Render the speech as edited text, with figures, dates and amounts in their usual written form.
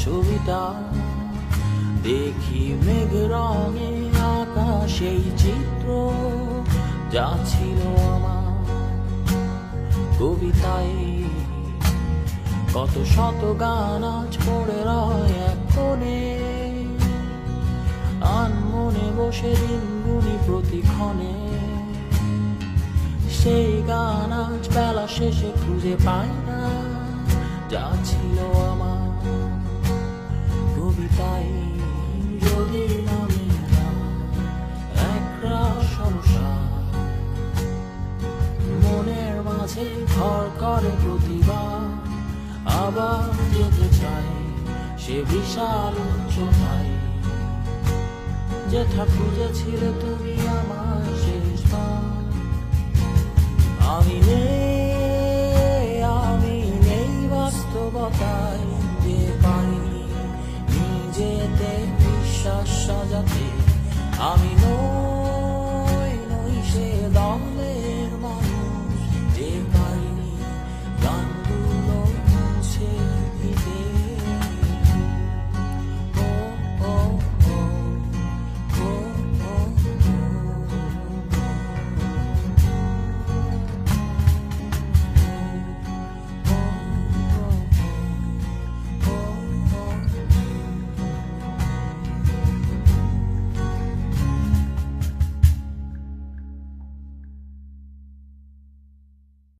ছবিটা দেখি মেঘ রঙে আঁকা সেই চিত্র যা ছিল আমার কবিতায়। কত শত গান আজ পড়ে রয় এক কোণে, আনমনে বসে দিন গুনি প্রতিক্ষণে। সেই গান আজ বেলা শেষে খুঁজে পাই না যা ছিল আমার কবিতায়। যদি নামে একটা সংসার মনের মাঝে ঘর করে প্রতিবার, আবার যেতে চাই সে বিশাল উচ্চতায় যেথা খুঁজেছিলে তুমি আমার।